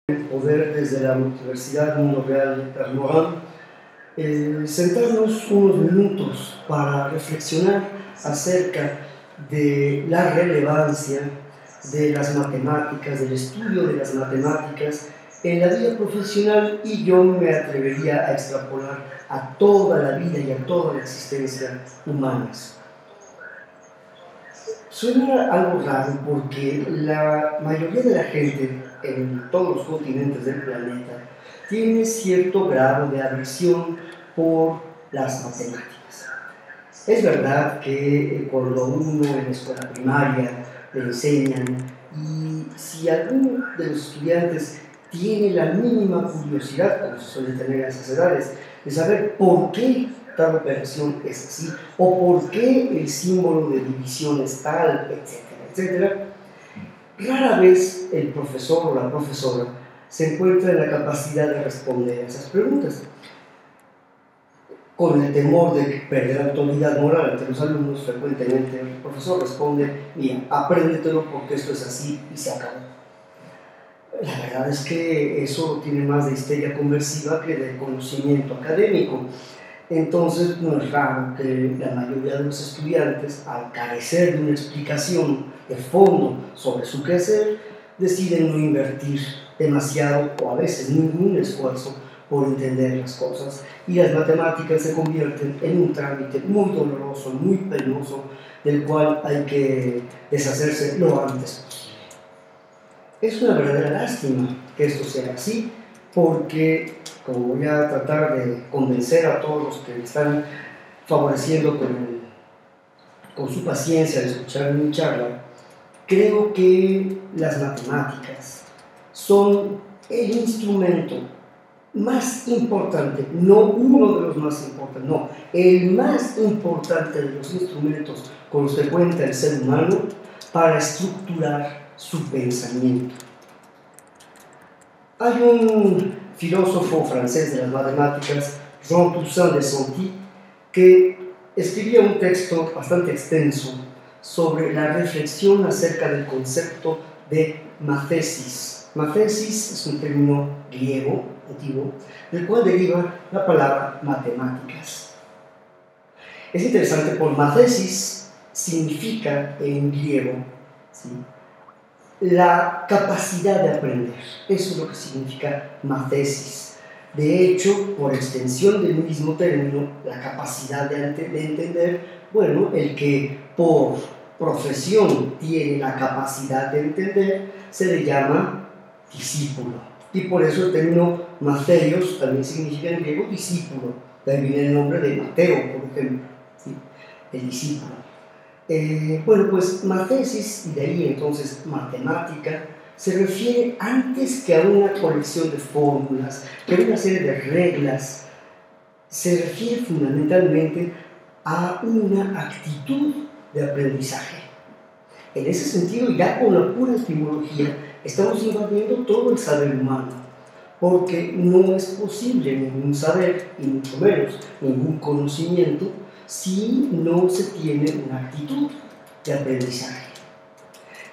poder desde la Universidad Mundo Real de Clermont sentarnos unos minutos para reflexionar acerca de la relevancia de las matemáticas, del estudio de las matemáticas en la vida profesional, y yo me atrevería a extrapolar a toda la vida y a toda la existencia humanas. Suena algo raro porque la mayoría de la gente en todos los continentes del planeta tiene cierto grado de aversión por las matemáticas. Es verdad que cuando uno en la escuela primaria le enseñan, y si alguno de los estudiantes tiene la mínima curiosidad, como se suele tener a esas edades, de saber por qué tal operación es así, o por qué el símbolo de división es tal, etcétera, etcétera, rara vez el profesor o la profesora se encuentra en la capacidad de responder a esas preguntas, con el temor de perder autoridad moral ante los alumnos. Frecuentemente el profesor responde: mira, apréndetelo porque esto es así y se acabó. La verdad es que eso tiene más de histeria conversiva que de conocimiento académico. Entonces no es raro que la mayoría de los estudiantes, al carecer de una explicación de fondo sobre su quehacer, deciden no invertir demasiado o a veces ningún esfuerzo por entender las cosas, y las matemáticas se convierten en un trámite muy doloroso, muy penoso, del cual hay que deshacerse lo antes posible. Es una verdadera lástima que esto sea así, porque, como voy a tratar de convencer a todos los que me están favoreciendo con su paciencia de escuchar mi charla, creo que las matemáticas son el instrumento más importante, no uno de los más importantes, no, el más importante de los instrumentos con los que cuenta el ser humano para estructurar su pensamiento. Hay un filósofo francés de las matemáticas, Jean Toussaint de Sainty, que escribía un texto bastante extenso sobre la reflexión acerca del concepto de mathesis. Mathesis es un término griego antiguo, del cual deriva la palabra matemáticas. Es interesante porque mathesis significa en griego, ¿sí?, la capacidad de aprender. Eso es lo que significa mathesis. De hecho, por extensión del mismo término, la capacidad de entender, bueno, el que por profesión tiene la capacidad de entender, se le llama discípulo. Y por eso el término matheios también significa en griego discípulo. De ahí viene el nombre de Mateo, por ejemplo, ¿sí?, el discípulo. Bueno, pues mathesis, y de ahí entonces matemática, se refiere antes que a una colección de fórmulas, que a una serie de reglas. Se refiere fundamentalmente a una actitud de aprendizaje. En ese sentido, ya con la pura etimología, estamos invadiendo todo el saber humano, porque no es posible ningún saber, y mucho menos ningún conocimiento, si no se tiene una actitud de aprendizaje.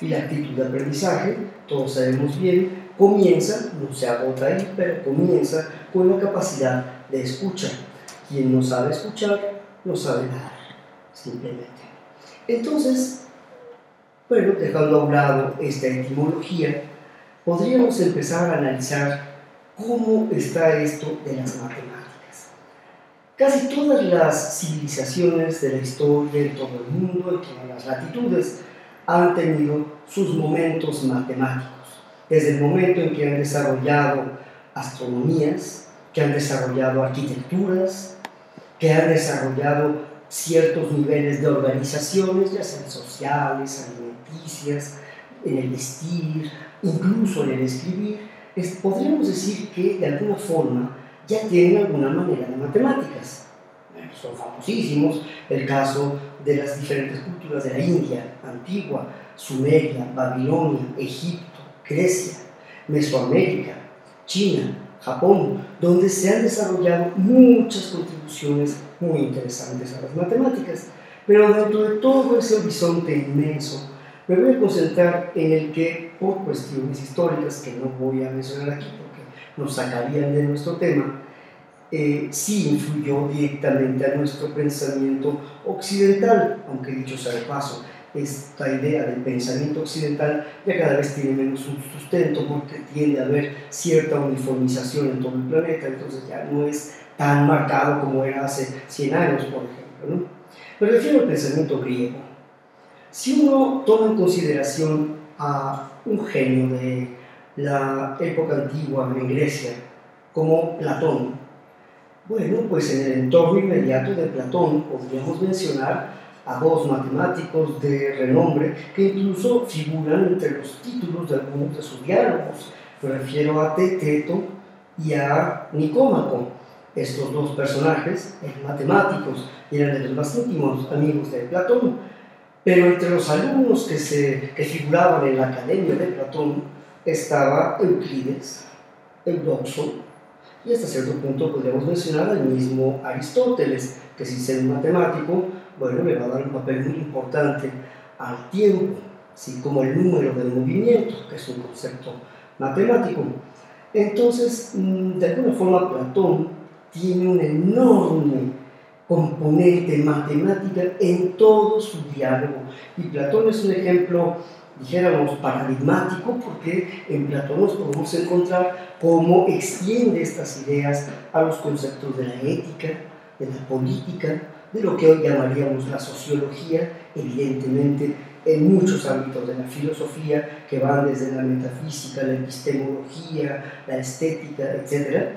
Y la actitud de aprendizaje, todos sabemos bien, comienza, no se agota ahí, pero comienza con la capacidad de escucha. Quien no sabe escuchar, no sabe nada, simplemente. Entonces, bueno, dejando a un lado esta etimología, podríamos empezar a analizar cómo está esto de las matemáticas. Casi todas las civilizaciones de la historia en todo el mundo, en todas las latitudes, han tenido sus momentos matemáticos. Desde el momento en que han desarrollado astronomías, que han desarrollado arquitecturas, que han desarrollado ciertos niveles de organizaciones, ya sean sociales, alimenticias, en el vestir, incluso en el escribir, podríamos decir que de alguna forma ya tienen alguna manera de matemáticas. Son famosísimos el caso de las diferentes culturas de la India antigua, Sumeria, Babilonia, Egipto, Grecia, Mesoamérica, China, Japón, donde se han desarrollado muchas contribuciones muy interesantes a las matemáticas. Pero dentro de todo ese horizonte inmenso, me voy a concentrar en el que por cuestiones históricas que no voy a mencionar aquí porque nos sacarían de nuestro tema, sí influyó directamente a nuestro pensamiento occidental, aunque dicho sea de paso, esta idea del pensamiento occidental ya cada vez tiene menos un sustento porque tiende a haber cierta uniformización en todo el planeta, entonces ya no es tan marcado como era hace 100 años, por ejemplo, ¿no? Me refiero al pensamiento griego. Si uno toma en consideración a un genio de la época antigua en Grecia, como Platón, bueno, pues en el entorno inmediato de Platón podríamos mencionar a dos matemáticos de renombre que incluso figuran entre los títulos de algunos de sus diálogos. Me refiero a Teeteto y a Nicómaco. Estos dos personajes eran matemáticos y eran de los más íntimos amigos de Platón, pero entre los alumnos que figuraban en la academia de Platón estaba Euclides, Eudoxo, y hasta cierto punto podríamos mencionar al mismo Aristóteles, que sin ser un matemático, bueno, le va a dar un papel muy importante al tiempo, así como el número del movimiento, que es un concepto matemático. Entonces, de alguna forma, Platón tiene un enorme componente matemática en todo su diálogo, y Platón es un ejemplo, dijéramos, paradigmático, porque en Platón nos podemos encontrar cómo extiende estas ideas a los conceptos de la ética, de la política, de lo que hoy llamaríamos la sociología, evidentemente en muchos ámbitos de la filosofía, que van desde la metafísica, la epistemología, la estética, etc.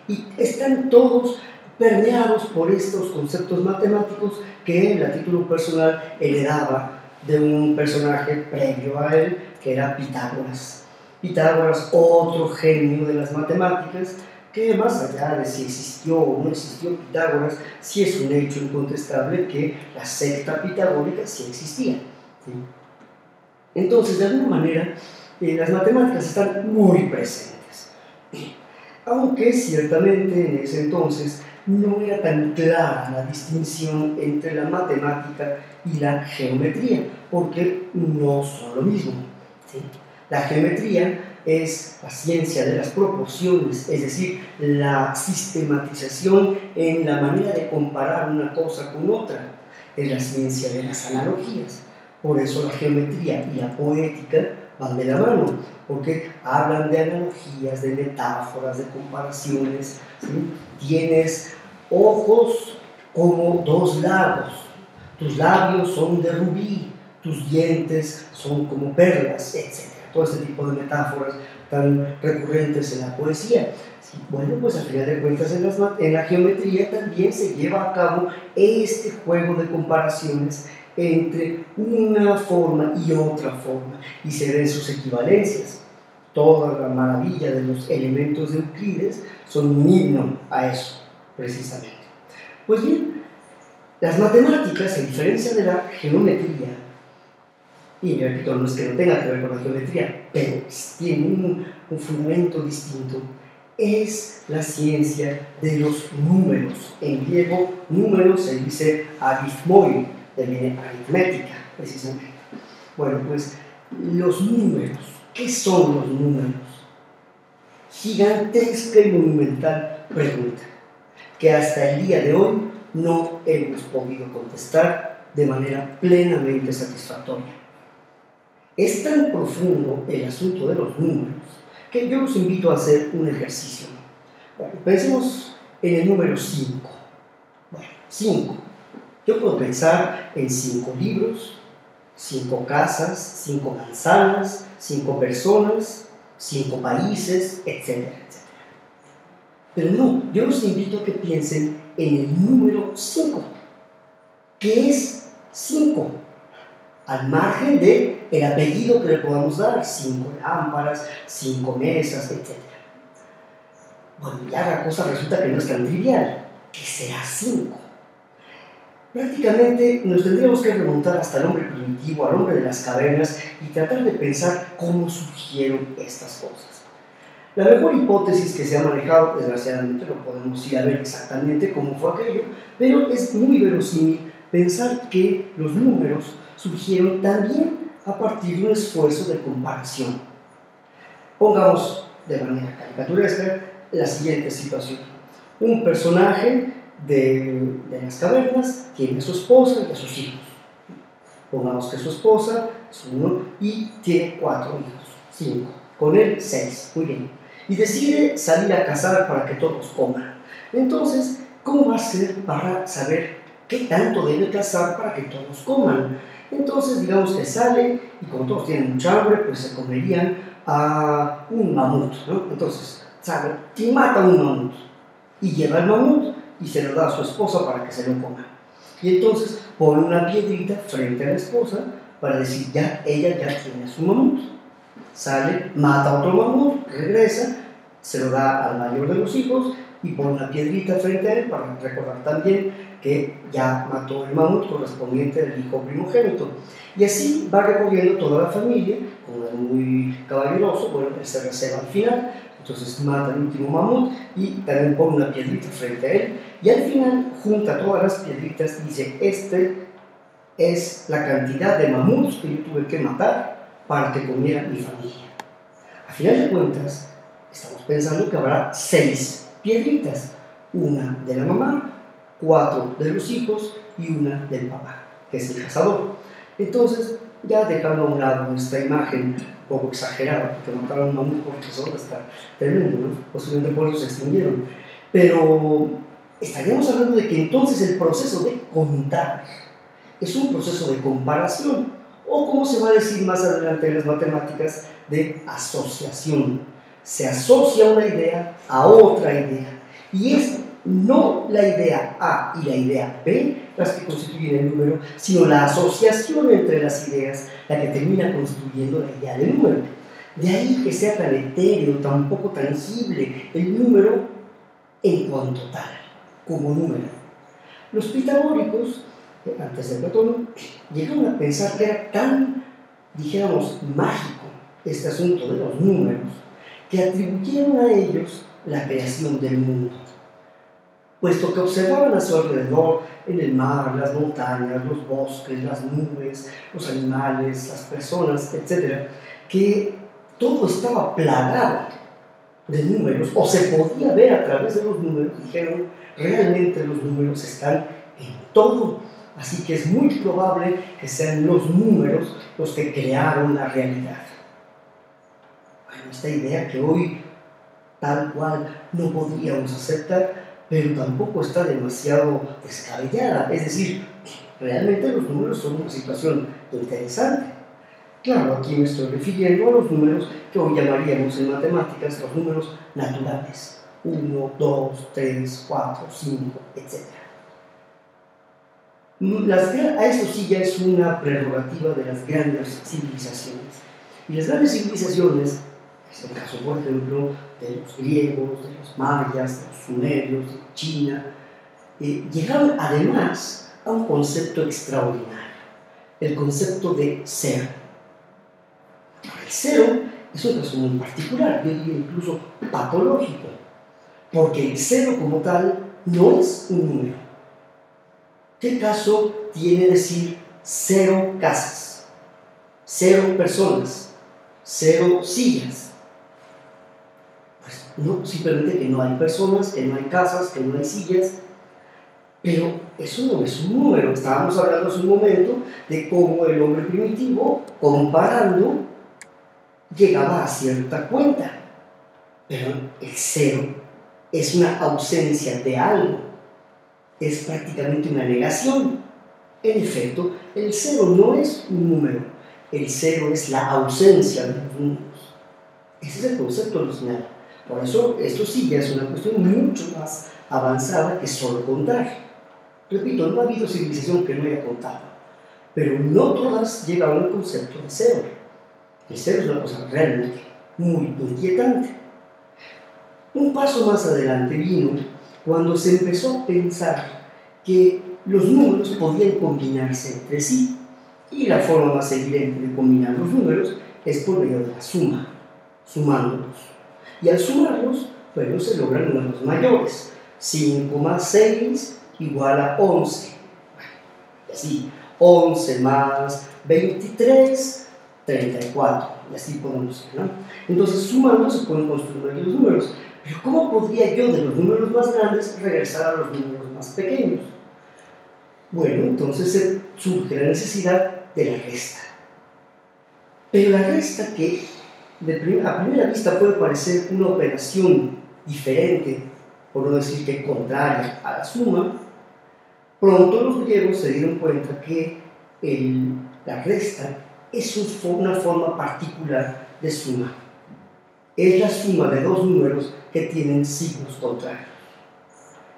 Y están todos permeados por estos conceptos matemáticos que él, a título personal, heredaba de un personaje previo a él, que era Pitágoras. Pitágoras, otro genio de las matemáticas, que más allá de si existió o no existió Pitágoras, sí es un hecho incontestable que la secta pitagórica sí existía. ¿Sí? Entonces, de alguna manera, las matemáticas están muy presentes. Aunque ciertamente en ese entonces no era tan clara la distinción entre la matemática y la geometría, porque no son lo mismo. ¿Sí? La geometría es la ciencia de las proporciones, es decir, la sistematización en la manera de comparar una cosa con otra. Es la ciencia de las analogías. Por eso la geometría y la poética van de la mano, porque hablan de analogías, de metáforas, de comparaciones. ¿Sí? Tienes ojos como dos lagos, tus labios son de rubí, tus dientes son como perlas, etc. Todo este tipo de metáforas tan recurrentes en la poesía. Sí, bueno, pues al final de cuentas en la geometría también se lleva a cabo este juego de comparaciones entre una forma y otra forma, y se ven sus equivalencias. Toda la maravilla de los elementos de Euclides son un himno a eso, precisamente. Pues bien, las matemáticas, a diferencia de la geometría, y repito, no es que no tenga que ver con la geometría, pero tiene un fundamento distinto, es la ciencia de los números. En griego, números se dice arithmoi, de viene aritmética, precisamente. Bueno, pues los números, ¿qué son los números? Gigantesca y monumental pregunta, que hasta el día de hoy no hemos podido contestar de manera plenamente satisfactoria. Es tan profundo el asunto de los números que yo los invito a hacer un ejercicio. Bueno, pensemos en el número 5. Bueno, 5. Yo puedo pensar en 5 libros, 5 casas, 5 manzanas, 5 personas, 5 países, etcétera, etcétera. Pero no, yo los invito a que piensen en el número 5, que es 5, al margen del apellido que le podamos dar, 5 lámparas, 5 mesas, etc. Bueno, ya la cosa resulta que no es tan trivial. ¿Qué será 5? Prácticamente nos tendríamos que remontar hasta el hombre primitivo, al hombre de las cavernas, y tratar de pensar cómo surgieron estas cosas. La mejor hipótesis que se ha manejado, desgraciadamente no podemos ir a ver exactamente cómo fue aquello, pero es muy verosímil pensar que los números surgieron también a partir de un esfuerzo de comparación. Pongamos de manera caricaturesca la siguiente situación. Un personaje de las cavernas tiene a su esposa y a sus hijos. Pongamos que su esposa es uno y tiene 4 hijos, 5, con él 6, muy bien. Y decide salir a cazar para que todos coman. Entonces, ¿cómo va a hacer para saber qué tanto debe cazar para que todos coman? Entonces, digamos que sale y como todos tienen mucha hambre, pues se comerían a un mamut, ¿no? Entonces, sale y mata a un mamut y lleva el mamut y se lo da a su esposa para que se lo coma. Y entonces pone una piedrita frente a la esposa para decir, ya, ella ya tiene su mamut. Sale, mata a otro mamut, regresa, se lo da al mayor de los hijos y pone una piedrita frente a él para recordar también que ya mató el mamut correspondiente del hijo primogénito. Y así va recorriendo toda la familia, como es muy caballeroso, bueno, él se reserva al final. Entonces mata al último mamut y también pone una piedrita frente a él. Y al final junta todas las piedritas y dice, este es la cantidad de mamuts que yo tuve que matar para que comiera mi familia. A final de cuentas, estamos pensando que habrá 6 piedritas. Una de la mamá, 4 de los hijos y una del papá, que es el cazador. Entonces, ya dejando a un lado esta imagen un poco exagerada, porque mataron a un mamut por tesoro, está tremendo, ¿no? Posiblemente por eso se extinguieron. Pero estaríamos hablando de que entonces el proceso de contar es un proceso de comparación, o como se va a decir más adelante en las matemáticas, de asociación. Se asocia una idea a otra idea, y es no la idea A y la idea B las que constituyen el número, sino la asociación entre las ideas la que termina construyendo la idea del número. De ahí que sea tan etéreo, tan poco tangible el número en cuanto tal, como número. Los pitagóricos, antes de Platón, llegaron a pensar que era tan, dijéramos, mágico este asunto de los números, que atribuyeron a ellos la creación del mundo, puesto que observaban a su alrededor, en el mar, las montañas, los bosques, las nubes, los animales, las personas, etc., que todo estaba plagado de números, o se podía ver a través de los números. Dijeron, realmente los números están en todo, así que es muy probable que sean los números los que crearon la realidad. Bueno, esta idea que hoy tal cual no podríamos aceptar, pero tampoco está demasiado descabellada. Es decir, realmente los números son una situación interesante. Claro, aquí me estoy refiriendo a los números que hoy llamaríamos en matemáticas los números naturales. 1, 2, 3, 4, 5, etc. Esto sí ya es una prerrogativa de las grandes civilizaciones. Y las grandes civilizaciones, es el caso, por ejemplo, de los griegos, de los mayas, de los sumerios, de China, llegaron además a un concepto extraordinario, el concepto de cero. El cero es un caso muy particular, yo diría incluso patológico, porque el cero como tal no es un número. ¿Qué caso tiene decir 0 casas, 0 personas, 0 sillas? Pues no, simplemente que no hay personas, que no hay casas, que no hay sillas, pero eso no es un número. Estábamos hablando hace un momento de cómo el hombre primitivo, comparando, llegaba a cierta cuenta, pero el cero es una ausencia de algo, es prácticamente una negación. En efecto, el cero no es un número, el cero es la ausencia de los números. Ese es el concepto original. Por eso, esto sí ya es una cuestión mucho más avanzada que solo contar. Repito, no ha habido civilización que no haya contado, pero no todas llegan al concepto de cero. El cero es una cosa realmente muy inquietante. Un paso más adelante vino cuando se empezó a pensar que los números podían combinarse entre sí, y la forma más evidente de combinar los números es por medio de la suma, sumándolos. Y al sumarlos, bueno, se logran números mayores. 5 más 6 igual a 11. Y así, 11 más 23, 34. y así podemos ver, ¿no? Entonces, sumando se pueden construir aquí los números. Pero ¿cómo podría yo de los números más grandes regresar a los números más pequeños? Bueno, entonces surge la necesidad de la resta. Pero la resta, que a primera vista puede parecer una operación diferente, por no decir que contraria a la suma, pronto los griegos se dieron cuenta que la resta es una forma particular de suma. Es la suma de dos números que tienen signos contrarios.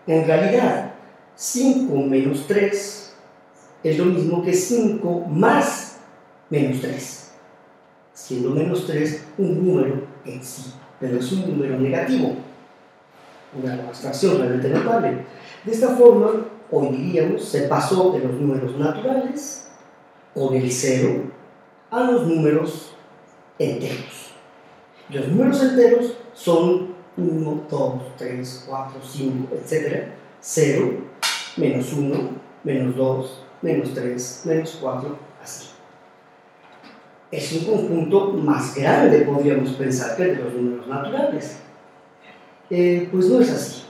En realidad, 5 menos 3 es lo mismo que 5 más menos 3, siendo menos 3 un número en sí, pero es un número negativo, una abstracción realmente notable. De esta forma, hoy diríamos, se pasó de los números naturales, con el 0, a los números enteros. Los números enteros son 1, 2, 3, 4, 5, etc. 0, menos 1, menos 2, menos 3, menos 4, así. Es un conjunto más grande, podríamos pensar, que el de los números naturales. Pues no es así.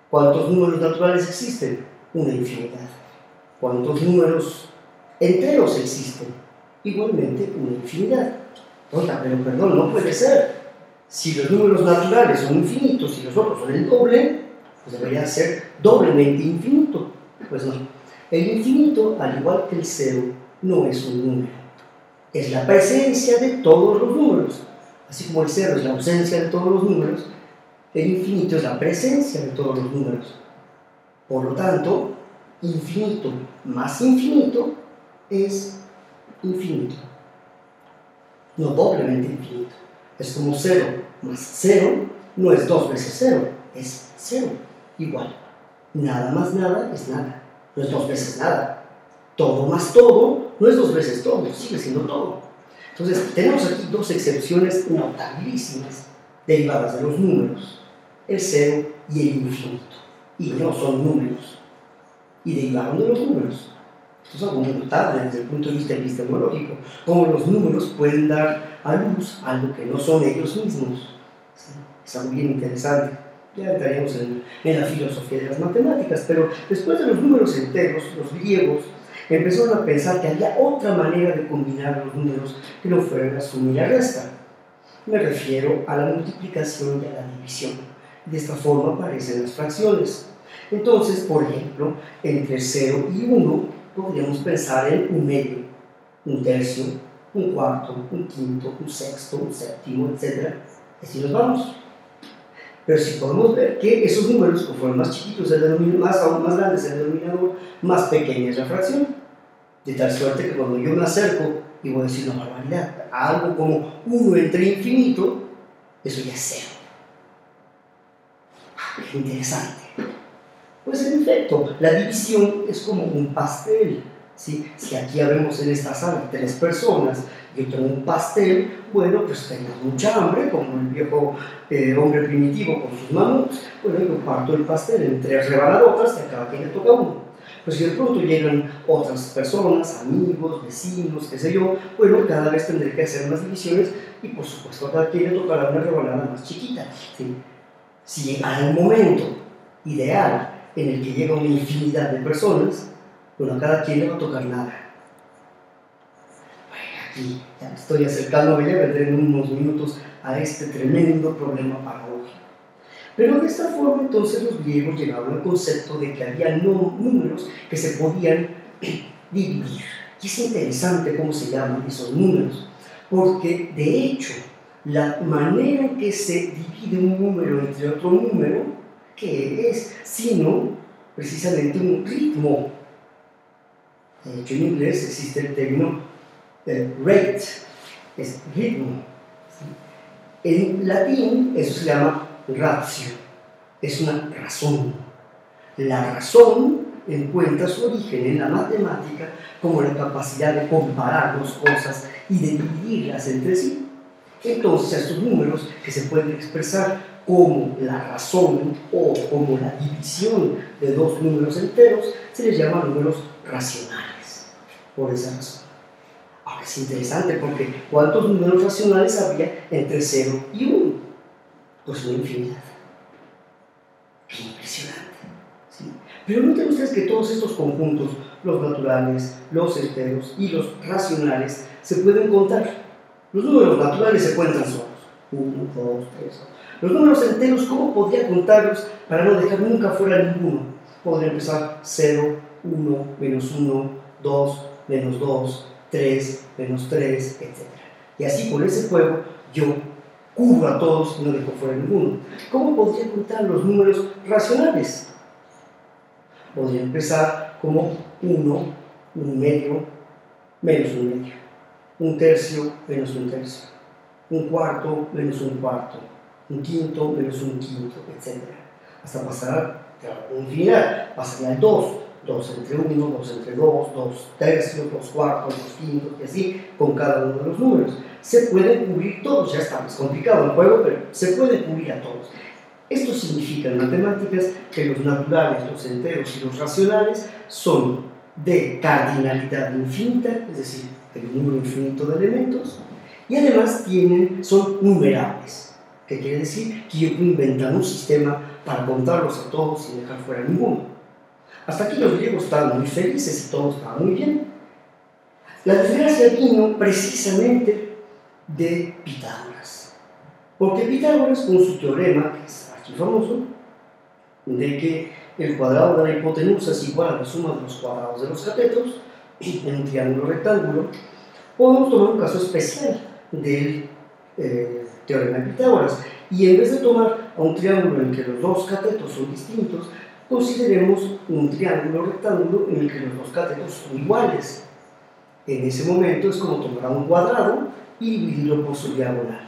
¿Cuántos números naturales existen? Una infinidad. ¿Cuántos números enteros existen? Igualmente una infinidad. Oiga, pero perdón, no puede ser. Si los números naturales son infinitos y los otros son el doble, pues debería ser doblemente infinito. Pues no. El infinito, al igual que el cero, no es un número. Es la presencia de todos los números. Así como el cero es la ausencia de todos los números, el infinito es la presencia de todos los números. Por lo tanto, infinito más infinito es infinito. No doblemente infinito. Es como 0 más 0 no es 2 veces 0, es 0. Igual. Nada más nada es nada. No es 2 veces nada. Todo más todo no es 2 veces todo, sigue siendo todo. Entonces, tenemos aquí dos excepciones notabilísimas derivadas de los números: el 0 y el infinito. Y no son números. Y derivaron de los números. Esto es algo muy notable desde el punto de vista epistemológico, cómo los números pueden dar a luz algo que no son ellos mismos. ¿Sí? Es algo bien interesante. Ya entraríamos en la filosofía de las matemáticas, pero después de los números enteros, los griegos empezaron a pensar que había otra manera de combinar los números que no fuera la suma y la resta. Me refiero a la multiplicación y a la división. De esta forma aparecen las fracciones. Entonces, por ejemplo, entre 0 y 1 podríamos pensar en un medio, un tercio, un cuarto, un quinto, un sexto, un séptimo, etc. Así nos vamos. Pero si podemos ver que esos números, conforme más chiquitos aún más grandes el denominador, más pequeña es la fracción. De tal suerte que cuando yo me acerco y voy a decir una barbaridad, a algo como 1 entre infinito, eso ya es 0. ¡Qué interesante! Pues en efecto, la división es como un pastel. ¿Sí? Si aquí habemos en esta sala 3 personas, yo tengo un pastel, bueno, pues tengo mucha hambre, como el viejo hombre primitivo con sus mamuts, bueno, yo parto el pastel en 3 rebanadotas, que a cada quien le toca uno. Pues si de pronto llegan otras personas, amigos, vecinos, qué sé yo, bueno, cada vez tendré que hacer más divisiones y por supuesto a cada quien le tocará una rebanada más chiquita. ¿Sí? Si llegara el momento ideal en el que llega una infinidad de personas, bueno, a cada quien le va a tocar nada. Bueno, aquí ya me estoy acercando, voy a vendré en unos minutos a este tremendo problema paradójico. Pero de esta forma entonces los griegos llegaron al concepto de que había números que se podían dividir. Y es interesante cómo se llaman esos números, porque de hecho la manera en que se divide un número entre otro número, ¿qué es? Sino precisamente un ritmo. De hecho en inglés existe el término rate, es ritmo. ¿Sí? En latín eso se llama ratio, es una razón. La razón encuentra su origen en la matemática como la capacidad de comparar dos cosas y de dividirlas entre sí. Entonces a estos números que se pueden expresar como la razón o como la división de dos números enteros se les llama números racionales, por esa razón. Ahora es interesante porque ¿cuántos números racionales había entre 0 y 1? Pues una infinidad. ¡Qué impresionante! ¿Sí? Pero noten ustedes que todos estos conjuntos, los naturales, los enteros y los racionales, se pueden contar. Los números naturales se cuentan solos. 1, 2, 3. Los números enteros, ¿cómo podría contarlos para no dejar nunca fuera ninguno? Podría empezar 0, 1, menos 1, 2, menos 2, 3, menos 3, etc. Y así con ese juego yo cubro a todos y no dejo fuera ninguno. ¿Cómo podría contar los números racionales? Podría empezar como 1, 1 medio, menos 1 medio, 1 tercio, menos 1 tercio, 1 cuarto, menos 1 cuarto, 1 quinto, menos 1 quinto, etc. Hasta pasar a una infinidad, pasaría al 2, 2 entre 1, 2 entre 2, 2 tercios, 2 cuartos, 2 quintos, y así con cada uno de los números. Se pueden cubrir todos, ya está más complicado el juego, pero se puede cubrir a todos. Esto significa en matemáticas que los naturales, los enteros y los racionales son de cardinalidad infinita, es decir, el número infinito de elementos, y además son numerables, que quiere decir que yo puedo inventar un sistema para contarlos a todos sin dejar fuera ninguno. Hasta aquí los griegos estaban muy felices y todo estaba muy bien. La desgracia vino precisamente de Pitágoras, porque Pitágoras con su teorema, que es archifamoso, de que el cuadrado de la hipotenusa es igual a la suma de los cuadrados de los catetos en un triángulo rectángulo, podemos tomar un caso especial del teorema de Pitágoras, y en vez de tomar a un triángulo en que los dos catetos son distintos, consideremos un triángulo rectángulo en el que los dos catetos son iguales. En ese momento es como tomar a un cuadrado y dividirlo por su diagonal.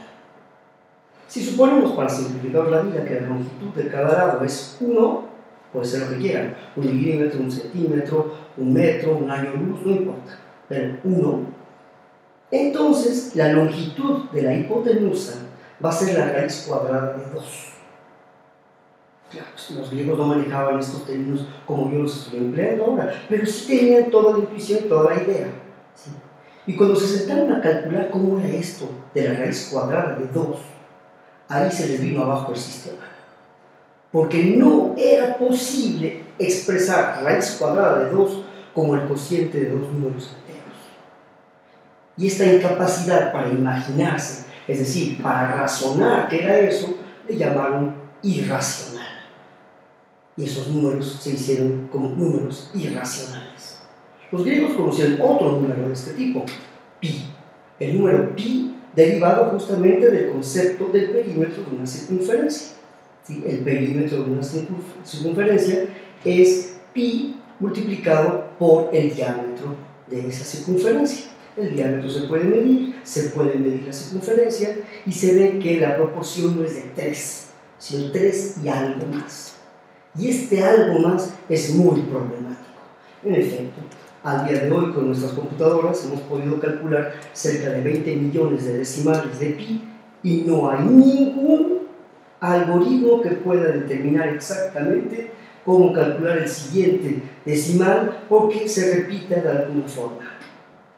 Si suponemos, para simplificar la vida, que la longitud de cada lado es 1, puede ser lo que quieran, 1 milímetro, 1 centímetro, 1 metro, 1 año luz, no importa, pero 1. Entonces, la longitud de la hipotenusa va a ser la raíz cuadrada de 2. Claro, los griegos no manejaban estos términos como yo los estoy empleando ahora, pero sí tenían toda la intuición, toda la idea. ¿Sí? Y cuando se sentaron a calcular cómo era esto de la raíz cuadrada de 2, ahí se les vino abajo el sistema. Porque no era posible expresar raíz cuadrada de 2 como el cociente de dos números enteros. Y esta incapacidad para imaginarse, es decir, para razonar qué era eso, le llamaron irracional. Y esos números se hicieron como números irracionales. Los griegos conocían otro número de este tipo, pi. El número pi derivado justamente del concepto del perímetro de una circunferencia. ¿Sí? El perímetro de una circunferencia es pi multiplicado por el diámetro de esa circunferencia. El diámetro se puede medir la circunferencia, y se ve que la proporción no es de 3, sino 3 y algo más. Y este algo más es muy problemático. En efecto, al día de hoy con nuestras computadoras hemos podido calcular cerca de 20 millones de decimales de pi, y no hay ningún algoritmo que pueda determinar exactamente cómo calcular el siguiente decimal porque se repita de alguna forma.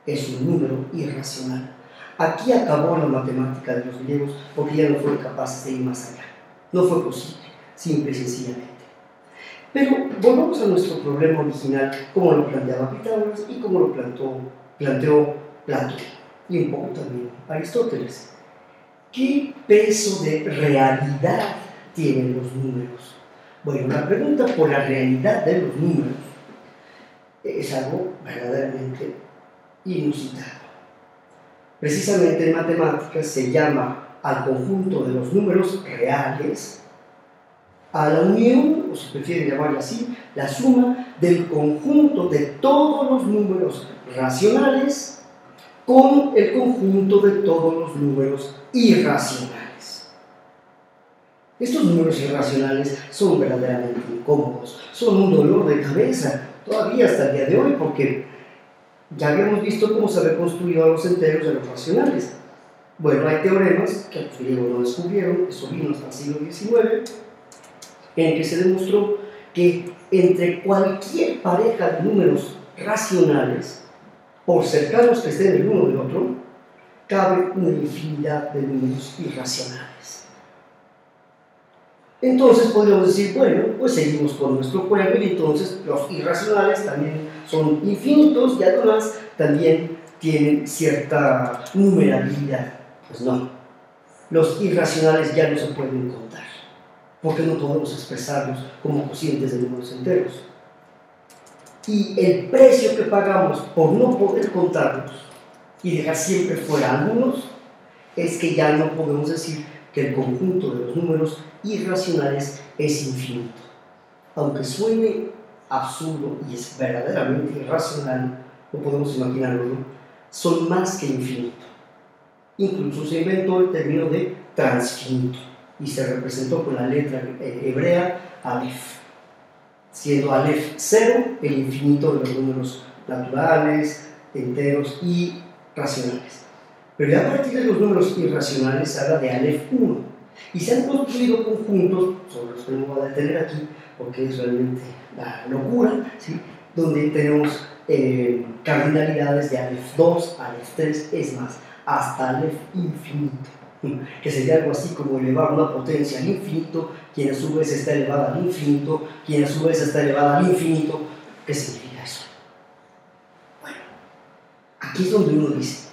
Es un número irracional. Aquí acabó la matemática de los griegos porque ya no fueron capaces de ir más allá. No fue posible, simple y sencillamente. Pero volvamos a nuestro problema original, como lo planteaba Pitágoras y como lo planteó Platón, y un poco también Aristóteles. ¿Qué peso de realidad tienen los números? Bueno, la pregunta por la realidad de los números es algo verdaderamente inusitado. Precisamente en matemáticas se llama al conjunto de los números reales a la unión, o si prefieren llamarla así, la suma del conjunto de todos los números racionales con el conjunto de todos los números irracionales. Estos números irracionales son verdaderamente incómodos, son un dolor de cabeza, todavía hasta el día de hoy, porque ya habíamos visto cómo se habían construido a los enteros de los racionales. Bueno, hay teoremas que los griegos no descubrieron, eso vino hasta el siglo XIX, en el que se demostró que entre cualquier pareja de números racionales, por cercanos que estén el uno del otro, cabe una infinidad de números irracionales. Entonces podríamos decir, bueno, pues seguimos con nuestro juego y entonces los irracionales también son infinitos y además también tienen cierta numerabilidad. Pues no, los irracionales ya no se pueden contar, porque no podemos expresarlos como cocientes de números enteros. Y el precio que pagamos por no poder contarlos y dejar siempre fuera algunos es que ya no podemos decir que el conjunto de los números irracionales es infinito. Aunque suene absurdo y es verdaderamente irracional, no podemos imaginarlo, ¿no? Son más que infinito. Incluso se inventó el término de transfinito y se representó con la letra hebrea Aleph, siendo Aleph 0 el infinito de los números naturales, enteros y racionales. Pero ya a partir de los números irracionales se habla de Aleph 1 y se han construido conjuntos, sobre los que no me voy a detener aquí porque es realmente la locura, ¿sí? Donde tenemos cardinalidades de Aleph 2, Aleph 3, es más, hasta Aleph infinito, que sería algo así como elevar una potencia al infinito, quien a su vez está elevada al infinito, quien a su vez está elevada al infinito. ¿Qué significa eso? Bueno, aquí es donde uno dice,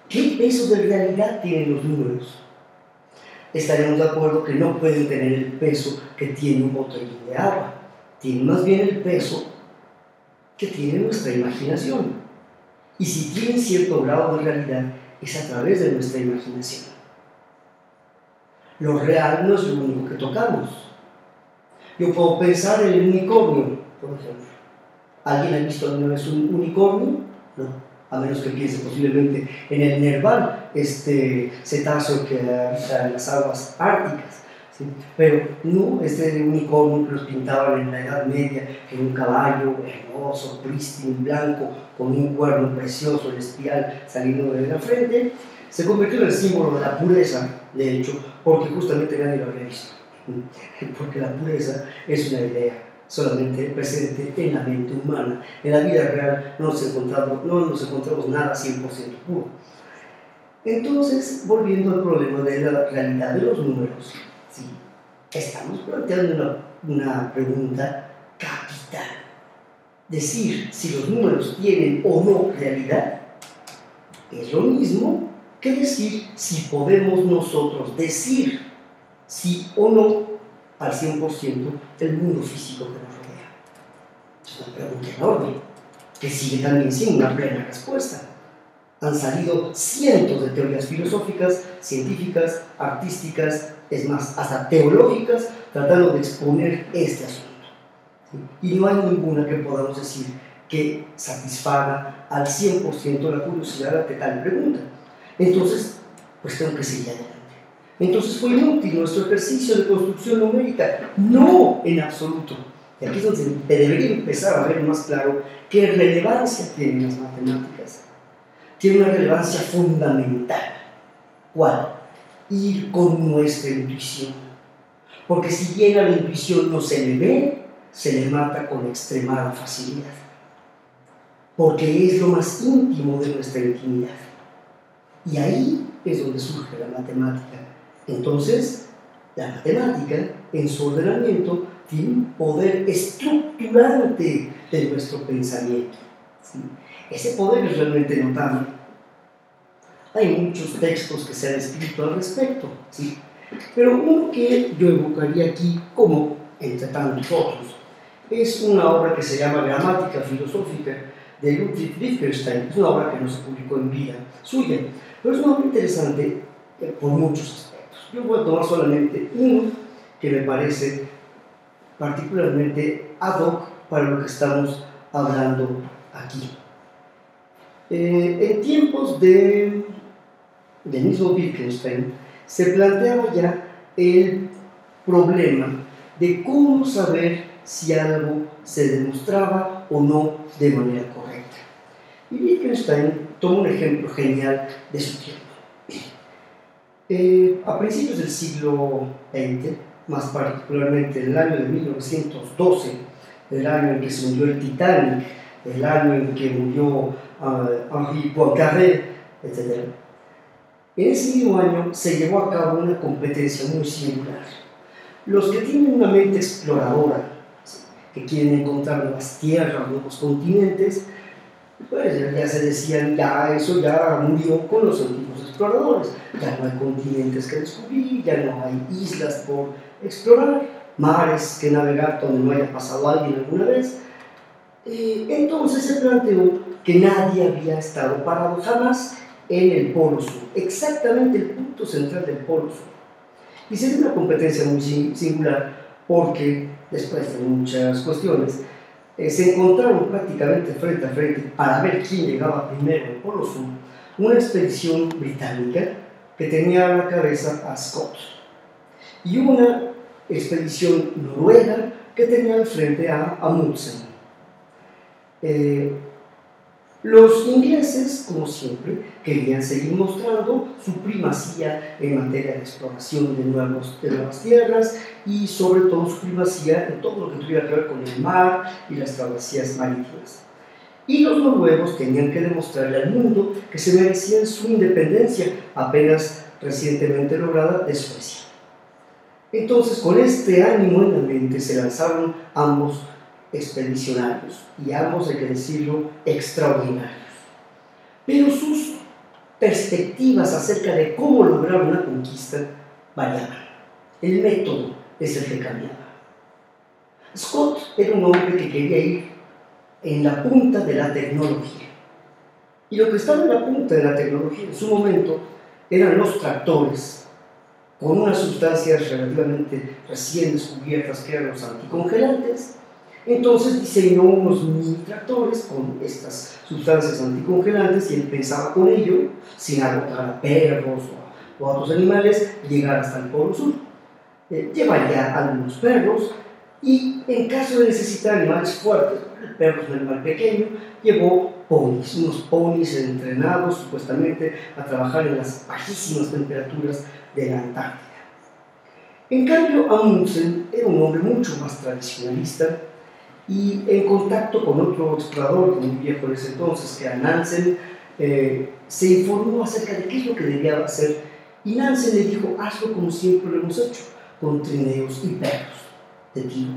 ¿qué peso de realidad tienen los números? Estaremos de acuerdo que no pueden tener el peso que tiene un botellín de agua, tienen más bien el peso que tiene nuestra imaginación. Y si tienen cierto grado de realidad, es a través de nuestra imaginación. Lo real no es lo único que tocamos. Yo puedo pensar en el unicornio, por ejemplo. ¿Alguien ha visto alguna vez un unicornio? No. A menos que piense posiblemente en el nerval, este cetáceo que habita en las aguas árticas, ¿sí? Pero no este unicornio que los pintaban en la Edad Media, que era un caballo hermoso, prístino y blanco, con un cuerno precioso, el espiral saliendo de la frente, se convirtió en el símbolo de la pureza, de hecho, porque justamente nadie lo había visto. Porque la pureza es una idea solamente presente en la mente humana. En la vida real no nos encontramos nada 100% puro. Entonces, volviendo al problema de la realidad de los números, ¿sí? Estamos planteando una pregunta capital. Decir si los números tienen o no realidad es lo mismo que decir si podemos nosotros decir sí o no al 100% el mundo físico que nos rodea. Es una pregunta enorme, que sigue también sin una plena respuesta. Han salido cientos de teorías filosóficas, científicas, artísticas, es más, hasta teológicas, tratando de exponer este asunto. ¿Sí? Y no hay ninguna que podamos decir que satisfaga al 100% la curiosidad ante tal pregunta. Entonces, pues tengo que seguir adelante. Entonces fue inútil nuestro ejercicio de construcción numérica. No, en absoluto. Y aquí es donde debería empezar a ver más claro qué relevancia tienen las matemáticas. Tiene una relevancia fundamental. ¿Cuál? Ir con nuestra intuición. Porque si bien a la intuición no se le ve, se le mata con extremada facilidad. Porque es lo más íntimo de nuestra intimidad. Y ahí es donde surge la matemática. Entonces, la matemática, en su ordenamiento, tiene un poder estructurante de nuestro pensamiento. ¿Sí? Ese poder es realmente notable. Hay muchos textos que se han escrito al respecto, ¿sí? Pero uno que yo evocaría aquí, como entre tantos otros, es una obra que se llama Gramática Filosófica de Ludwig Wittgenstein. Es una obra que no se publicó en vida suya, pero es una obra interesante por muchos aspectos. Yo voy a tomar solamente uno que me parece particularmente ad hoc para lo que estamos hablando aquí. En tiempos del mismo Wittgenstein se planteaba ya el problema de cómo saber si algo se demostraba o no de manera correcta. Y Wittgenstein toma un ejemplo genial de su tiempo. A principios del siglo XX, más particularmente en el año de 1912, el año en que se hundió el Titanic, el año en que murió Henri Poincaré, etc. En ese mismo año se llevó a cabo una competencia muy singular. Los que tienen una mente exploradora, que quieren encontrar nuevas tierras, nuevos continentes, pues ya se decían, ya eso ya murió con los antiguos exploradores, ya no hay continentes que descubrir, ya no hay islas por explorar, mares que navegar donde no haya pasado alguien alguna vez. Entonces se planteó que nadie había estado parado jamás en el Polo Sur, exactamente el punto central del Polo Sur. Y sería una competencia muy singular porque, después de muchas cuestiones, se encontraron prácticamente frente a frente para ver quién llegaba primero al Polo Sur, una expedición británica que tenía a la cabeza a Scott y una expedición noruega que tenía al frente a Amundsen. Los ingleses, como siempre, querían seguir mostrando su primacía en materia de exploración de nuevas tierras y sobre todo su primacía en todo lo que tuviera que ver con el mar y las travesías marítimas. Y los noruegos tenían que demostrarle al mundo que se merecían su independencia, apenas recientemente lograda, de Suecia. Entonces, con este ánimo en la mente, se lanzaron ambos expedicionarios, y ambos, hay que decirlo, extraordinarios. Pero sus perspectivas acerca de cómo lograr una conquista variaban. El método es el que cambiaba. Scott era un hombre que quería ir en la punta de la tecnología. Y lo que estaba en la punta de la tecnología en su momento eran los tractores, con unas sustancias relativamente recién descubiertas que eran los anticongelantes. Entonces diseñó unos mini tractores con estas sustancias anticongelantes y él pensaba con ello, sin agotar a perros o a otros animales, llegar hasta el Polo Sur. Llevaría algunos perros y en caso de necesitar animales fuertes, el perro es un animal pequeño, llevó ponis, unos ponis entrenados supuestamente a trabajar en las bajísimas temperaturas de la Antártida. En cambio, Amundsen era un hombre mucho más tradicionalista y en contacto con otro explorador muy viejo en ese entonces, que era Nansen, se informó acerca de qué es lo que debía hacer y Nansen le dijo: hazlo como siempre lo hemos hecho, con trineos y perros de tiro.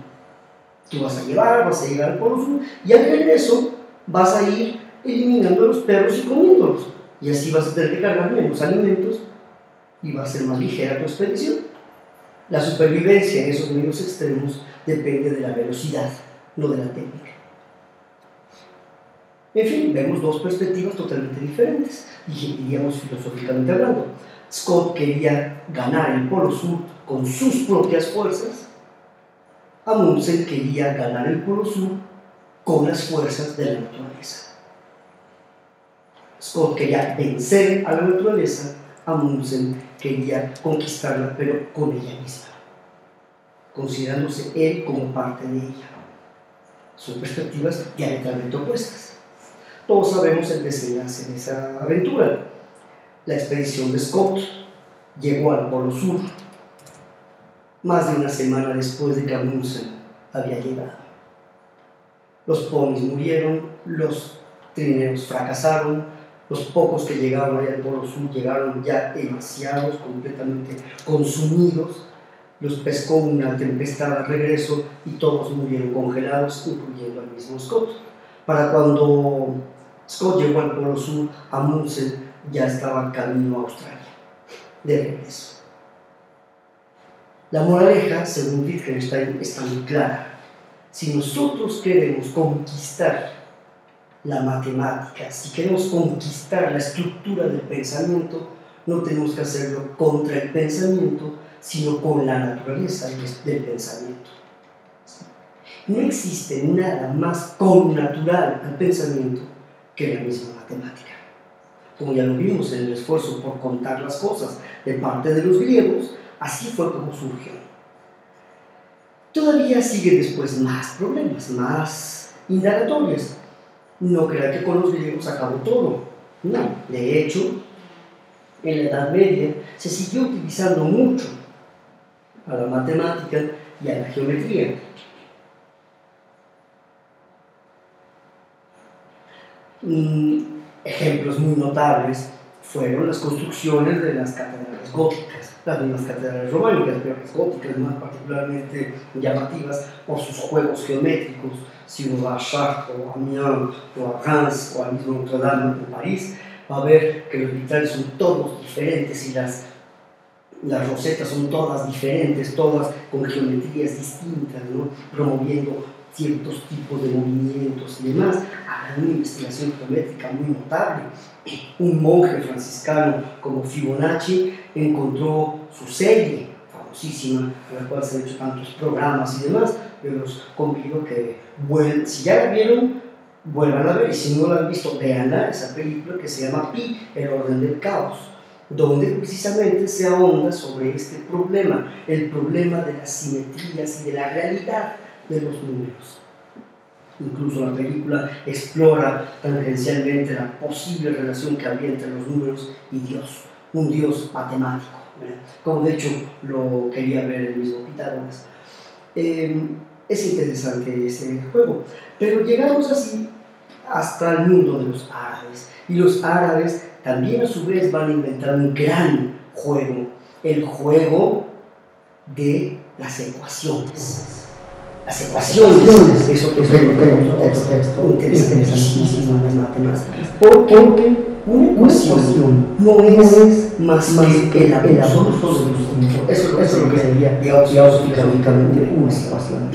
Tú vas a llegar al Polo Sur y al regreso vas a ir eliminando a los perros y comiéndolos, y así vas a tener que cargar menos alimentos y va a ser más ligera tu expedición. La supervivencia en esos medios extremos depende de la velocidad, no de la técnica. En fin, vemos dos perspectivas totalmente diferentes, diríamos filosóficamente hablando. Scott quería ganar el Polo Sur con sus propias fuerzas. Amundsen quería ganar el Polo Sur con las fuerzas de la naturaleza. Scott quería vencer a la naturaleza, Amundsen quería conquistarla, pero con ella misma, considerándose él como parte de ella. Son perspectivas diametralmente opuestas. Todos sabemos el desenlace de esa aventura. La expedición de Scott llegó al Polo Sur más de una semana después de que Amundsen había llegado. Los ponis murieron, los trineos fracasaron, los pocos que llegaron allá al Polo Sur llegaron ya demasiados, completamente consumidos. Los pescó una tempestad al regreso y todos murieron congelados, incluyendo al mismo Scott. Para cuando Scott llegó al Polo Sur, Amundsen ya estaba camino a Australia, de regreso. La moraleja, según Wittgenstein, está muy clara. Si nosotros queremos conquistar la matemática, si queremos conquistar la estructura del pensamiento, no tenemos que hacerlo contra el pensamiento, sino con la naturaleza del pensamiento. No existe nada más connatural al pensamiento que la misma matemática. Como ya lo vimos en el esfuerzo por contar las cosas de parte de los griegos, así fue como surgió. Todavía siguen después más problemas, más indagatorias. No crean que con los griegos acabó todo. No, de hecho, en la Edad Media se siguió utilizando mucho a la matemática y a la geometría. Ejemplos muy notables fueron las construcciones de las catedrales góticas, las mismas catedrales románicas, pero las góticas más particularmente llamativas por sus juegos geométricos. Si uno va a Chartres o a Amiens o a Reims o al mismo Notre Dame en París, va a ver que los vitrales son todos diferentes y las rosetas son todas diferentes, todas con geometrías distintas, ¿no? Promoviendo ciertos tipos de movimientos y demás. Habrá una investigación geométrica muy notable. Un monje franciscano como Fibonacci encontró su serie famosísima, en la cual se han hecho tantos programas y demás. Yo los convido a que, si ya la vieron, vuelvan a ver, y si no la han visto, veanla, esa película que se llama Pi, el orden del caos, donde precisamente se ahonda sobre este problema, el problema de las simetrías y de la realidad de los números. Incluso la película explora tangencialmente la posible relación que había entre los números y Dios, un Dios matemático, ¿verdad? Como de hecho lo quería ver el mismo Pitágoras. Es interesante ese juego, pero llegamos así hasta el mundo de los árabes, y los árabes también a su vez van a inventar un gran juego, el juego de las ecuaciones. Las ecuaciones, eso otro texto interesantísimo en las matemáticas, porque una ecuación no es más que el abuso de los números. Eso es lo que sería filosóficamente una ecuación.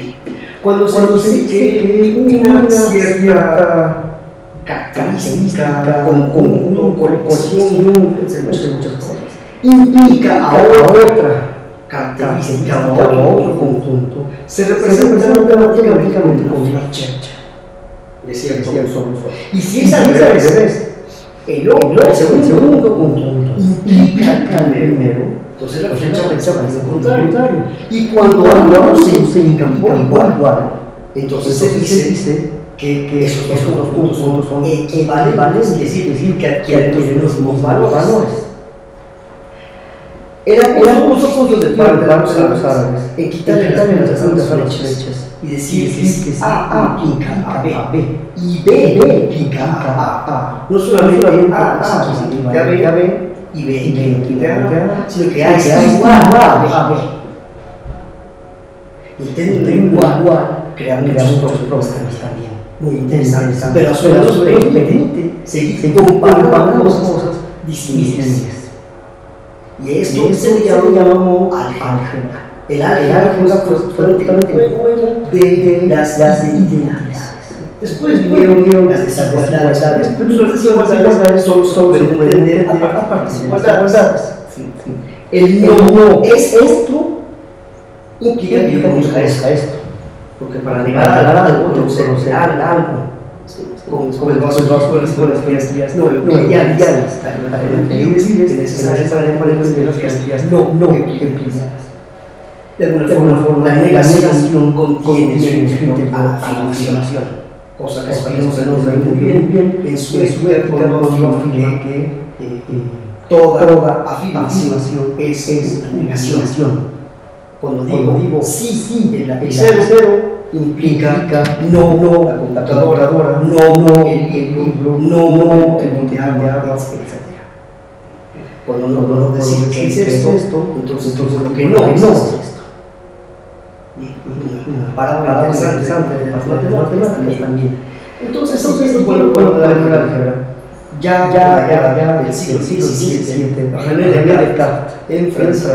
Cuando se dice que una cierta característica, conjunto, colección, entre muchas cosas, implica a otra característica o otro conjunto, se representa matemáticamente como una chercha de cierto uso. Y si es al revés, el segundo conjunto implica al primero, entonces la chercha es lo contrario. Y cuando ambos se implican por igual, entonces se dice que esos dos puntos son equivalentes, es decir, que adquieren los mismos valores. Era uso de parte de los árabes en quitarle las segundas flechas y decir que si A implica a B y B implica a A. No solamente A significa B y B implica A, sino que A es igual a B. Y teniendo igual, creamos muchos problemas también muy interesantes, pero a su vez nos permite seguir comparando cosas distintas. Y esto se llamó álgebra. El álgebra fue el juego de las identidades. Después vinieron las desigualdades, pero las desigualdades solo se pueden entender a partir de las desigualdades. El no es esto implica que yo conozca esto. Porque para negar algo, tengo que conocer algo. Como el vaso con las castillas, no, ya está es necesario saber para entender las castillas, no empleadas. De alguna forma, la negación contiene su afirmación, cosa que Spinoza nos da muy bien en su época cuando afirma que toda afirmación es una negación. Cuando digo sí, el lapicero implica no la computadora, no el libro, no el monte de agua, etc. Cuando no podemos decir que es esto, entonces lo que no es esto. Para interesante de las matemáticas también. Entonces esto bueno la álgebra. Ya el siglo XVII, René Descartes en Francia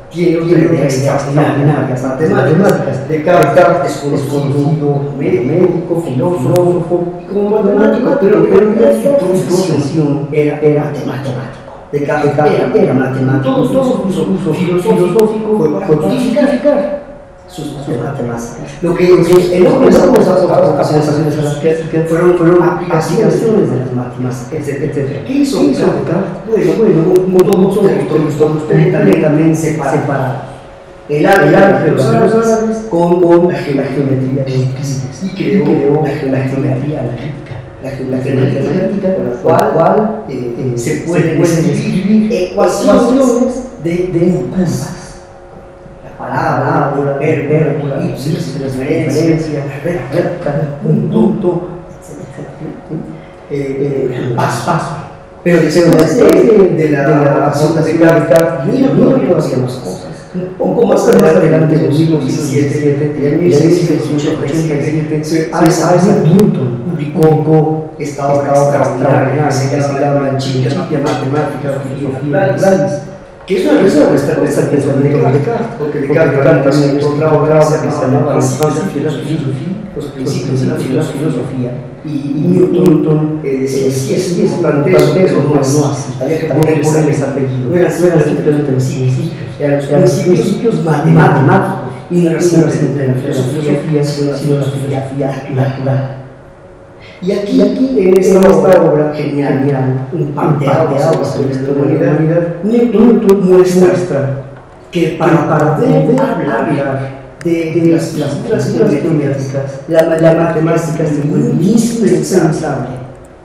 tiene una idea extraordinaria, matemáticas. Descartes es conocido médico, filósofo y como matemático, pero su profesión era matemático. Descartes era matemático. Todo su uso filosófico fue para justificar sus matemáticas. Lo que en otras ocasiones a las que fueron aplicaciones de las matemáticas, etc. ¿Qué hizo Descartes? Bueno, todos los completamente separados. El álgebra de los árabes con la geometría de Euclides y creó la geometría analítica. La geometría analítica con la cual se pueden escribir ecuaciones de curvas. Parábola, elipsis, transferencia, recta, un punto, etc. paso. Pero después de la asunta de Kafka, mira cómo hacían las cosas. Un poco más adelante, en el siglo XVII, en 1687, Isaac Newton publicó esta obra extraordinaria que se llama Chicas Matemáticas, Filosofía Naturalis, que es una respuesta a esta pensamiento de Descartes, porque Descartes también encontraba otra obra que se llamaba Los Principios de la Filosofía, y Newton decía, sí, es importante eso, pero no así, había que ponerles apellido, no eran simplemente principios, eran los principios matemáticos, y no era simplemente la filosofía, sino la filosofía natural. Y aquí en esta obra genial, un parteaguas sobre la humanidad, Newton muestra que para poder hablar de las geométricas, la matemática es indispensable.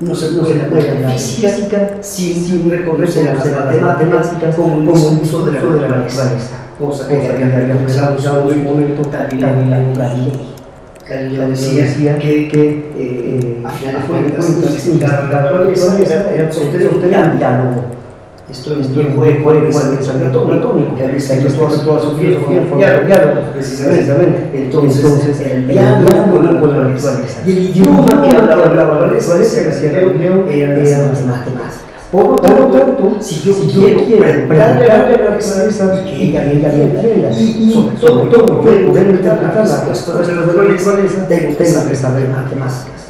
No se puede hablar de física sin reconocer las matemáticas como un uso de la naturaleza, cosa que había empezado ya en un momento Galileo. Galileo decía que a final de cuentas la naturaleza era un diálogo. Esto es bien juego de pensamiento platónico, que había toda su filosofía en forma de diálogo, precisamente. Entonces, el diálogo con la naturaleza. Y el idioma que hablaba la naturaleza, que hacía Galileo, eran las matemáticas. Por lo tanto, si yo quiero preguntarle a la naturaleza y que ella entienda, y sobre todo poder interpretar las cosas de la naturaleza, tengo que saber matemáticas.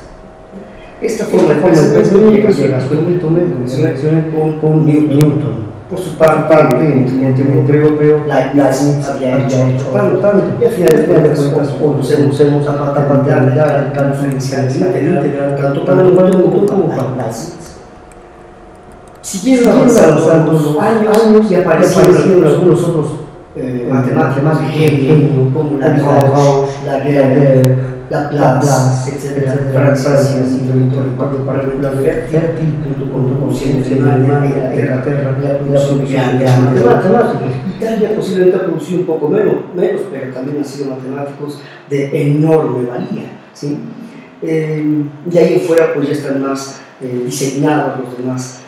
Esta forma de pensamiento llega a su punto con Newton. Por su parte, en el tiempo europeo, Leibniz había hecho tanto, y al final de cuentas, conocemos a patentar el cálculo integral tanto para Newton como para Leibniz. Siguieron avanzando los años y aparecieron algunos otros matemáticos de genio, como la Gauss, la Laplace, etc. Francés, y recuerdo para regular fértil, junto con Alemania, Inglaterra, la producción de matemáticos. Italia posiblemente ha producido un poco menos, pero también han sido matemáticos de enorme valía. ¿Sí? De ahí en fuera, pues ya están más diseñados los demás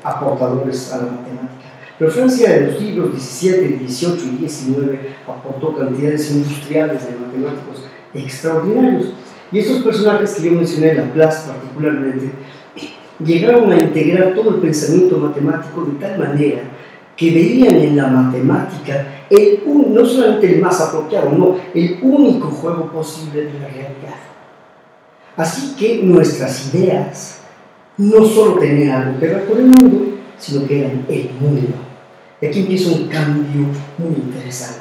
aportadores a la matemática. Pero Francia en los siglos XVII, XVIII y XIX aportó cantidades industriales de matemáticos extraordinarios. Y estos personajes que yo mencioné, Laplace particularmente, llegaron a integrar todo el pensamiento matemático de tal manera que veían en la matemática no solamente el más apropiado, no, el único juego posible de la realidad. Así que nuestras ideas no solo tenían algo que ver con el mundo, sino que eran el mundo. Y aquí empieza un cambio muy interesante.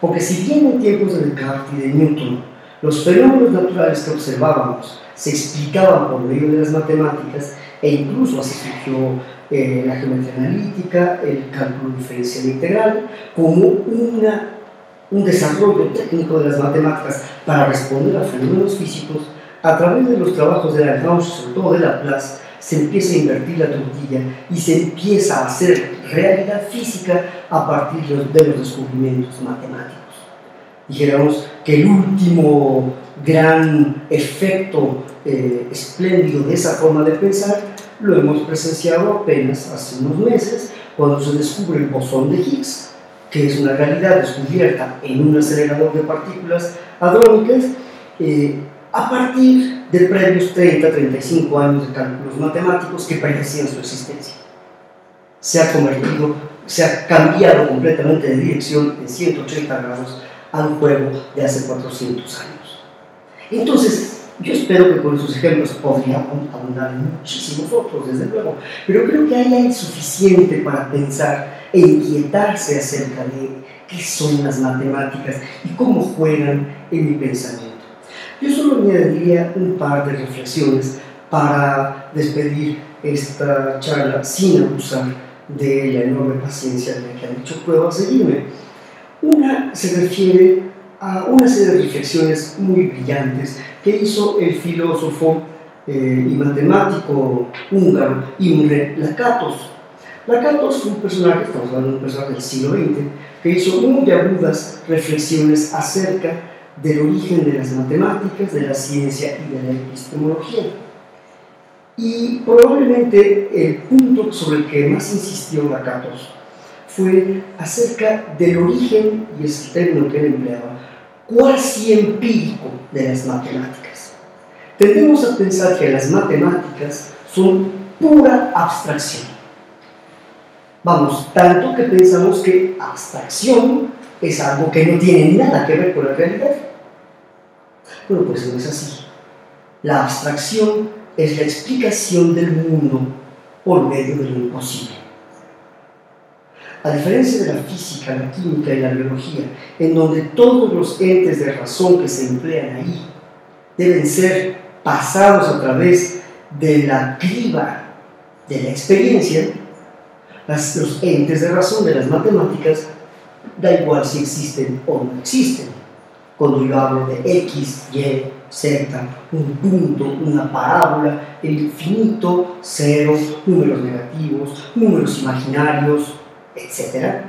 Porque si bien en tiempos de Descartes y de Newton los fenómenos naturales que observábamos se explicaban por medio de las matemáticas, e incluso así surgió la geometría analítica, el cálculo diferencial integral, como un desarrollo técnico de las matemáticas para responder a fenómenos físicos, a través de los trabajos de Lagrange, sobre todo de Laplace, se empieza a invertir la tortilla y se empieza a hacer realidad física a partir de los descubrimientos matemáticos. Dijéramos que el último gran efecto espléndido de esa forma de pensar lo hemos presenciado apenas hace unos meses, cuando se descubre el bosón de Higgs, que es una realidad descubierta en un acelerador de partículas hadrónicas, a partir de previos 30-35 años de cálculos matemáticos que predecían su existencia. Se ha cambiado completamente de dirección en 180 grados al juego de hace 400 años. Entonces, yo espero que con esos ejemplos podría abundar en muchísimos otros, desde luego, pero creo que ahí hay suficiente para pensar e inquietarse acerca de qué son las matemáticas y cómo juegan en mi pensamiento. Yo solo añadiría un par de reflexiones para despedir esta charla sin abusar de la enorme paciencia de la que han hecho prueba a seguirme. Una se refiere a una serie de reflexiones muy brillantes que hizo el filósofo y matemático húngaro Imre Lakatos. Lakatos fue un personaje, estamos hablando de un personaje del siglo XX, que hizo muy agudas reflexiones acerca del origen de las matemáticas, de la ciencia y de la epistemología. Y probablemente el punto sobre el que más insistió Lakatos fue acerca del origen, y es el término que él empleaba, cuasi empírico de las matemáticas. Tendemos a pensar que las matemáticas son pura abstracción. Vamos, tanto que pensamos que abstracción es algo que no tiene nada que ver con la realidad. Bueno, pues no es así. La abstracción es la explicación del mundo por medio de lo imposible. A diferencia de la física, la química y la biología, en donde todos los entes de razón que se emplean ahí deben ser pasados a través de la criba de la experiencia, los entes de razón de las matemáticas, da igual si existen o no existen. Cuando yo hablo de X, Y, Z, un punto, una parábola, el infinito, ceros, números negativos, números imaginarios, etc.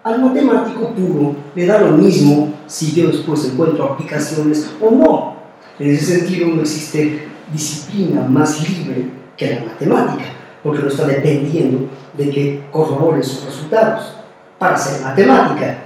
Al matemático puro le da lo mismo si yo después encuentro aplicaciones o no. En ese sentido no existe disciplina más libre que la matemática, porque no está dependiendo de que corroboren sus resultados para hacer matemática.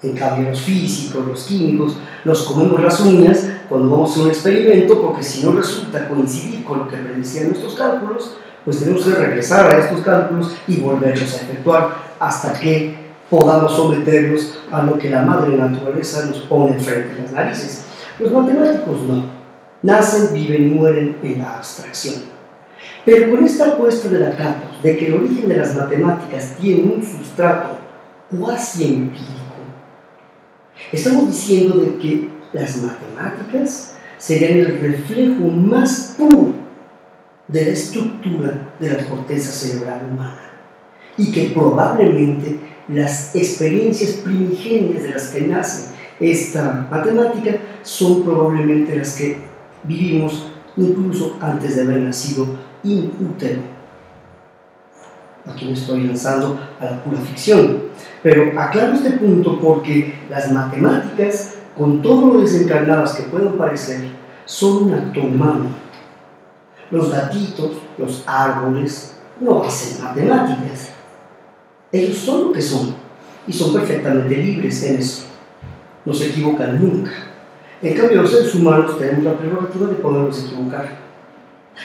En cambio, los físicos, los químicos, nos comemos las uñas cuando vamos a hacer un experimento, porque si no resulta coincidir con lo que predecían nuestros cálculos, pues tenemos que regresar a estos cálculos y volverlos a efectuar hasta que podamos someterlos a lo que la madre naturaleza nos pone frente a las narices. Los matemáticos no. Nacen, viven y mueren en la abstracción. Pero con esta apuesta de Lakatos de que el origen de las matemáticas tiene un sustrato cuasi empírico, estamos diciendo de que las matemáticas serían el reflejo más puro de la estructura de la corteza cerebral humana y que probablemente las experiencias primigenias de las que nace esta matemática son probablemente las que vivimos incluso antes de haber nacido in útero. Aquí me estoy lanzando a la pura ficción, pero aclaro este punto porque las matemáticas, con todo lo desencarnadas que puedan parecer, son un acto humano. Los gatitos, los árboles, no hacen matemáticas. Ellos son lo que son y son perfectamente libres en eso. No se equivocan nunca. En cambio, los seres humanos tenemos la prerrogativa de podernos equivocar.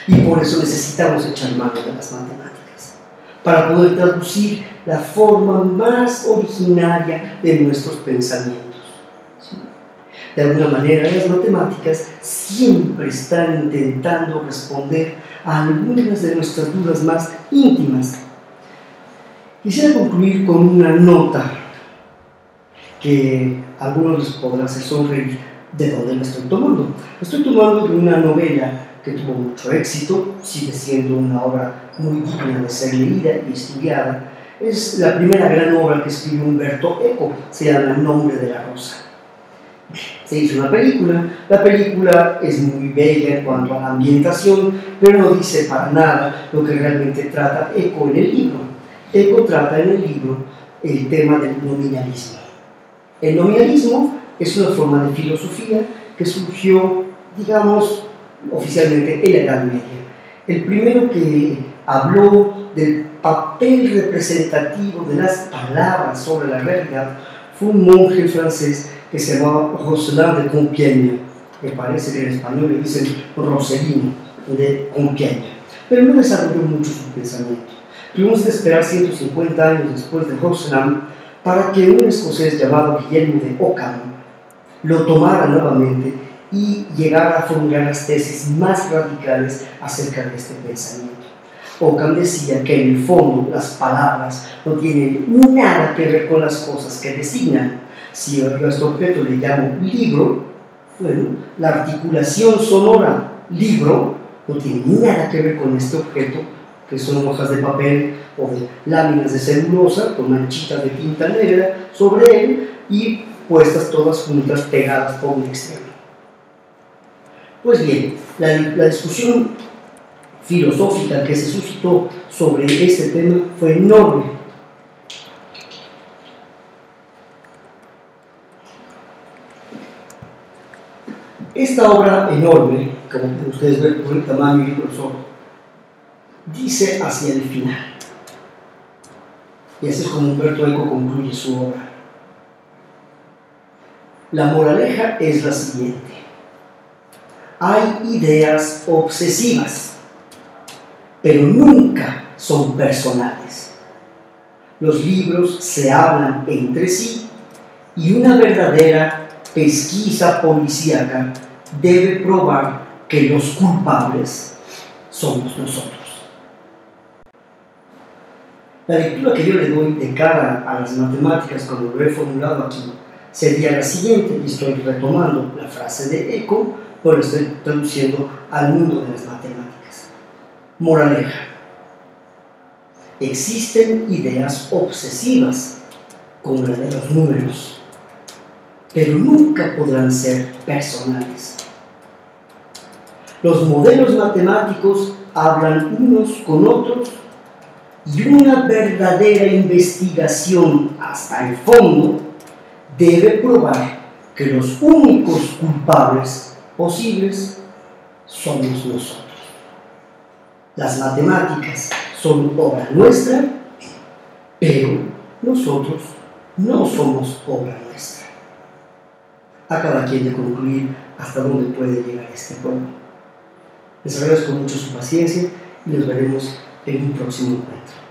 Y por eso necesitamos echar mano de las matemáticas, para poder traducir la forma más originaria de nuestros pensamientos. ¿Sí? De alguna manera, las matemáticas siempre están intentando responder a algunas de nuestras dudas más íntimas. Quisiera concluir con una nota que a algunos les podrá hacer sonreír de dónde la estoy tomando. La estoy tomando de una novela que tuvo mucho éxito, sigue siendo una obra muy digna de ser leída y estudiada. Es la primera gran obra que escribió Umberto Eco, se llama El nombre de la rosa. Se hizo una película, la película es muy bella en cuanto a la ambientación, pero no dice para nada lo que realmente trata Eco en el libro. Eco trata en el libro el tema del nominalismo. El nominalismo es una forma de filosofía que surgió, digamos, oficialmente en la Edad Media. El primero que habló del papel representativo de las palabras sobre la realidad fue un monje francés que se llamaba Rosselin de Compiègne. Me parece que en español le dicen Roselino de Compiègne, pero no desarrolló mucho su pensamiento. Tuvimos que esperar 150 años después de Rosselin para que un escocés llamado Guillermo de Ockham lo tomara nuevamente y llegara a formular las tesis más radicales acerca de este pensamiento. Ockham decía que en el fondo las palabras no tienen nada que ver con las cosas que designan. Si yo a este objeto le llamo libro, bueno, la articulación sonora libro no tiene nada que ver con este objeto, que son hojas de papel o de láminas de celulosa con manchitas de tinta negra sobre él y puestas todas juntas, pegadas por un extremo. Pues bien, la discusión filosófica que se suscitó sobre este tema fue enorme. Esta obra enorme, como ustedes ven por el tamaño y el grosor, dice hacia el final, y así es como Umberto Eco concluye su obra. La moraleja es la siguiente: hay ideas obsesivas, pero nunca son personales. Los libros se hablan entre sí y una verdadera pesquisa policíaca debe probar que los culpables somos nosotros. La lectura que yo le doy de cara a las matemáticas, como lo he formulado aquí, sería la siguiente, y estoy retomando la frase de Eco, pero estoy traduciendo al mundo de las matemáticas. Moraleja: existen ideas obsesivas, como la de los números, pero nunca podrán ser personales. Los modelos matemáticos hablan unos con otros y una verdadera investigación hasta el fondo debe probar que los únicos culpables posibles somos nosotros. Las matemáticas son obra nuestra, pero nosotros no somos obra nuestra. A cada quien de concluir hasta dónde puede llegar este pueblo. Les agradezco mucho su paciencia y nos veremos en un próximo encuentro.